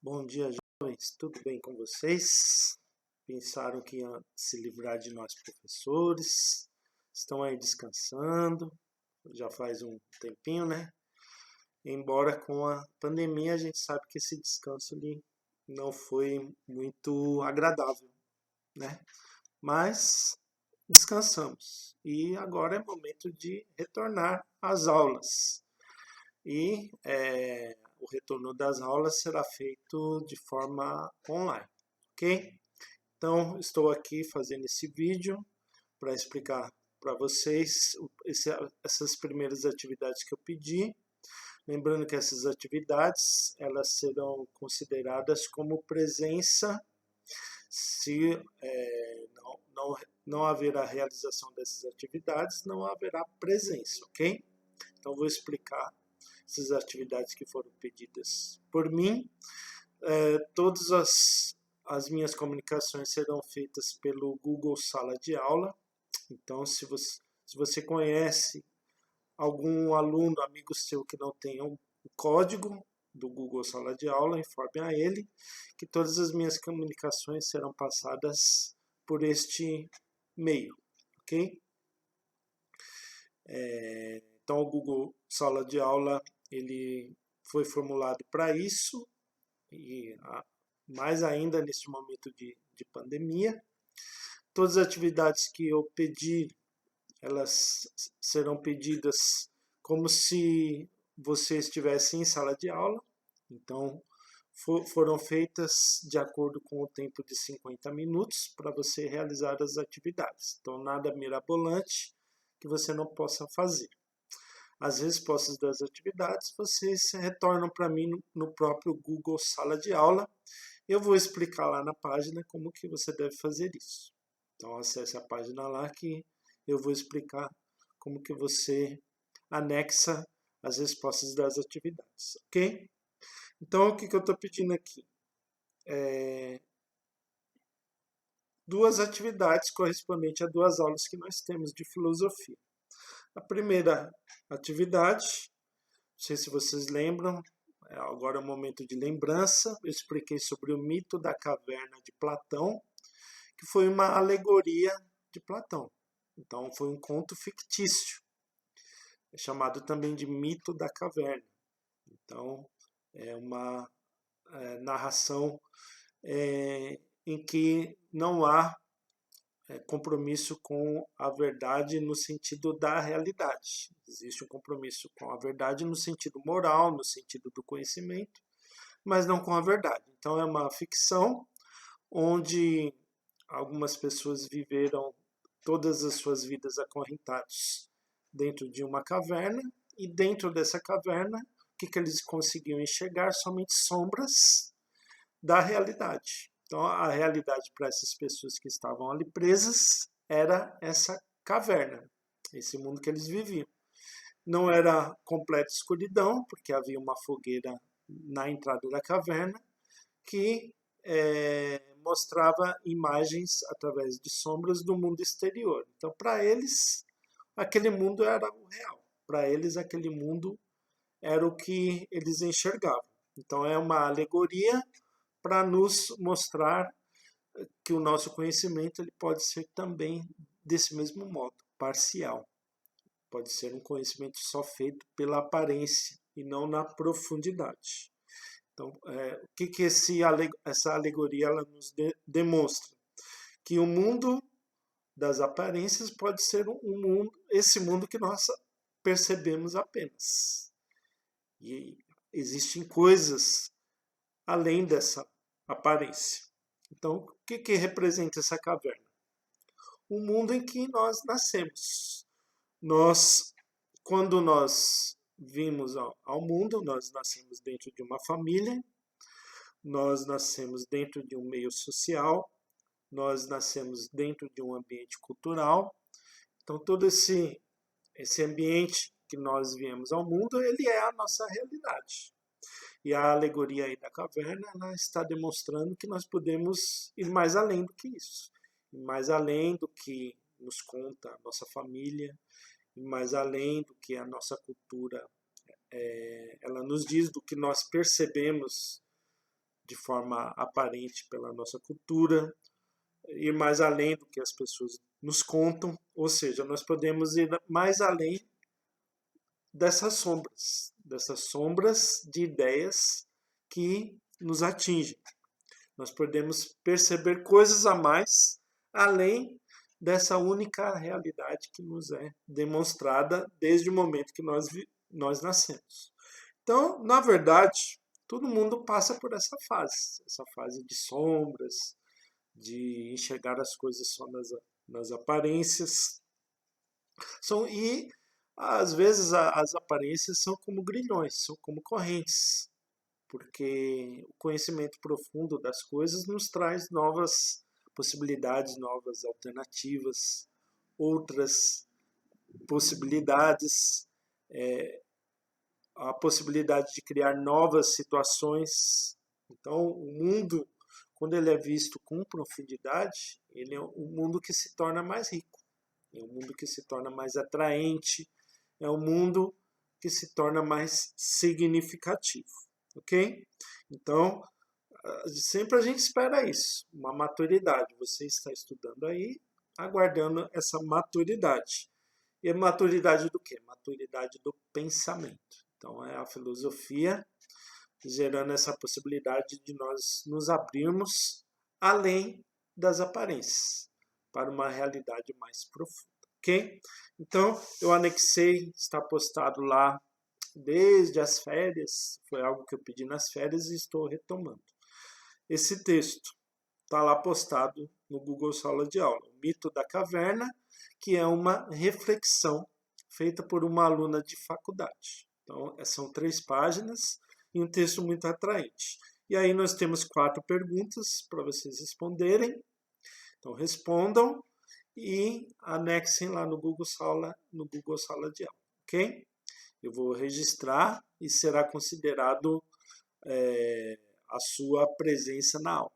Bom dia, jovens. Tudo bem com vocês? Pensaram que iam se livrar de nós professores? Estão aí descansando? Já faz um tempinho, né? Embora com a pandemia a gente sabe que esse descanso ali não foi muito agradável, né? Mas descansamos e agora é momento de retornar às aulas. E o retorno das aulas será feito de forma online, ok? Então, estou aqui fazendo esse vídeo para explicar para vocês essas primeiras atividades que eu pedi. Lembrando que essas atividades elas serão consideradas como presença se não haverá realização dessas atividades, não haverá presença, ok? Então, vou explicar essas atividades que foram pedidas por mim. Todas as minhas comunicações serão feitas pelo Google Sala de Aula. Então, se você conhece algum aluno, amigo seu que não tenha o código do Google Sala de Aula, informe a ele que todas as minhas comunicações serão passadas por este meio, ok? Então, o Google Sala de Aula ele foi formulado para isso, e mais ainda neste momento de pandemia. Todas as atividades que eu pedir, elas serão pedidas como se você estivesse em sala de aula. Então, foram feitas de acordo com o tempo de 50 minutos para você realizar as atividades. Então, nada mirabolante que você não possa fazer. As respostas das atividades vocês retornam para mim no próprio Google Sala de Aula. Eu vou explicar lá na página como que você deve fazer isso. Então acesse a página lá que eu vou explicar como que você anexa as respostas das atividades, ok? Então o que eu estou pedindo aqui? Duas atividades correspondentes a duas aulas que nós temos de filosofia. A primeira atividade, não sei se vocês lembram, agora é um momento de lembrança. Eu expliquei sobre o mito da caverna de Platão, que foi uma alegoria de Platão. Então, foi um conto fictício, chamado também de mito da caverna. Então, é uma narração em que não há compromisso com a verdade no sentido da realidade. Existe um compromisso com a verdade no sentido moral, no sentido do conhecimento, mas não com a verdade. Então é uma ficção onde algumas pessoas viveram todas as suas vidas acorrentados dentro de uma caverna, e dentro dessa caverna, o que eles conseguiam enxergar? Somente sombras da realidade. Então, a realidade para essas pessoas que estavam ali presas era essa caverna, esse mundo que eles viviam. Não era completa escuridão, porque havia uma fogueira na entrada da caverna que mostrava imagens através de sombras do mundo exterior. Então, para eles, aquele mundo era o real. Para eles, aquele mundo era o que eles enxergavam. Então, é uma alegoria para nos mostrar que o nosso conhecimento ele pode ser também desse mesmo modo, parcial. Pode ser um conhecimento só feito pela aparência e não na profundidade. Então, o que essa alegoria ela nos demonstra? Que o mundo das aparências pode ser esse mundo que nós percebemos apenas. E existem coisas além dessa aparência. Então, o que representa essa caverna? O mundo em que nós nascemos. Quando nós vimos ao mundo, nós nascemos dentro de uma família, nós nascemos dentro de um meio social, nós nascemos dentro de um ambiente cultural. Então, todo esse ambiente que nós viemos ao mundo, ele é a nossa realidade. E a alegoria aí da caverna ela está demonstrando que nós podemos ir mais além do que isso. Ir mais além do que nos conta a nossa família, ir mais além do que a nossa cultura ela nos diz, do que nós percebemos de forma aparente pela nossa cultura, ir mais além do que as pessoas nos contam, ou seja, nós podemos ir mais além dessas sombras de ideias que nos atingem. Nós podemos perceber coisas a mais além dessa única realidade que nos é demonstrada desde o momento que nós nascemos. Então, na verdade, todo mundo passa por essa fase de sombras, de enxergar as coisas só nas aparências. E, às vezes, as aparências são como grilhões, são como correntes, porque o conhecimento profundo das coisas nos traz novas possibilidades, novas alternativas, outras possibilidades, a possibilidade de criar novas situações. Então, o mundo, quando ele é visto com profundidade, ele é um mundo que se torna mais rico, é um mundo que se torna mais atraente, é um mundo que se torna mais significativo, ok? Então, sempre a gente espera isso, uma maturidade. Você está estudando aí, aguardando essa maturidade. E a maturidade do quê? Maturidade do pensamento. Então, é a filosofia gerando essa possibilidade de nós nos abrirmos além das aparências, para uma realidade mais profunda, ok? Então, eu anexei, está postado lá desde as férias, foi algo que eu pedi nas férias e estou retomando. Esse texto está lá postado no Google Sala de Aula, o Mito da Caverna, que é uma reflexão feita por uma aluna de faculdade. Então, são 3 páginas e um texto muito atraente. E aí nós temos 4 perguntas para vocês responderem. Então, respondam e anexem lá no Google Sala de Aula, ok? Eu vou registrar e será considerado a sua presença na aula.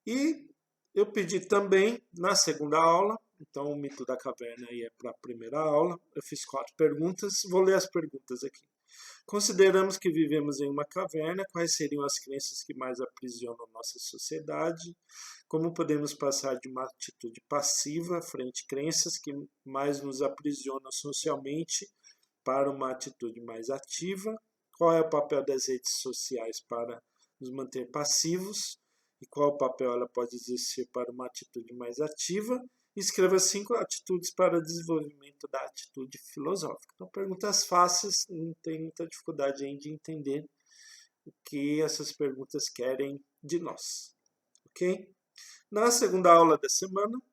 E eu pedi também, na segunda aula, então o Mito da Caverna aí é para a primeira aula, eu fiz 4 perguntas, vou ler as perguntas aqui. Consideramos que vivemos em uma caverna, quais seriam as crenças que mais aprisionam nossa sociedade? Como podemos passar de uma atitude passiva frente a crenças que mais nos aprisionam socialmente para uma atitude mais ativa? Qual é o papel das redes sociais para nos manter passivos? E qual o papel ela pode exercer para uma atitude mais ativa? Escreva 5 atitudes para o desenvolvimento da atitude filosófica. Então, perguntas fáceis, não tem muita dificuldade em de entender o que essas perguntas querem de nós. Ok? Na segunda aula da semana, o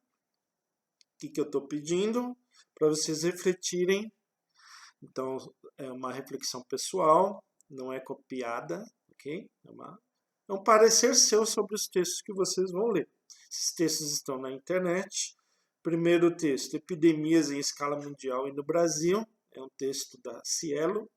que eu estou pedindo? Para vocês refletirem. Então, é uma reflexão pessoal, não é copiada, ok? É um parecer seu sobre os textos que vocês vão ler. Esses textos estão na internet. Primeiro texto, Epidemias em Escala Mundial e no Brasil, é um texto da Cielo.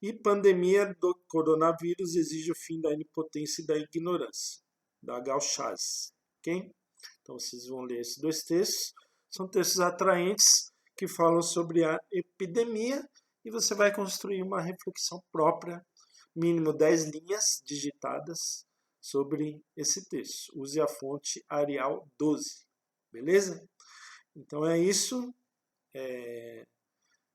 E Pandemia do Coronavírus exige o fim da onipotência e da ignorância, da Gauchaz. Ok? Então vocês vão ler esses 2 textos. São textos atraentes que falam sobre a epidemia e você vai construir uma reflexão própria, mínimo 10 linhas digitadas sobre esse texto. Use a fonte Arial 12, beleza? Então é isso.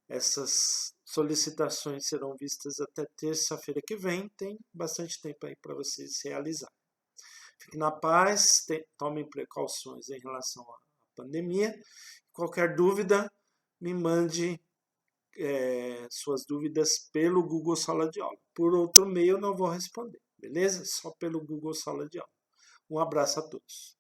Essas solicitações serão vistas até terça-feira que vem. Tem bastante tempo aí para vocês realizar. Fiquem na paz, tomem precauções em relação à pandemia. Qualquer dúvida, me mande suas dúvidas pelo Google Sala de Aula. Por outro meio, eu não vou responder, beleza? Só pelo Google Sala de Aula. Um abraço a todos.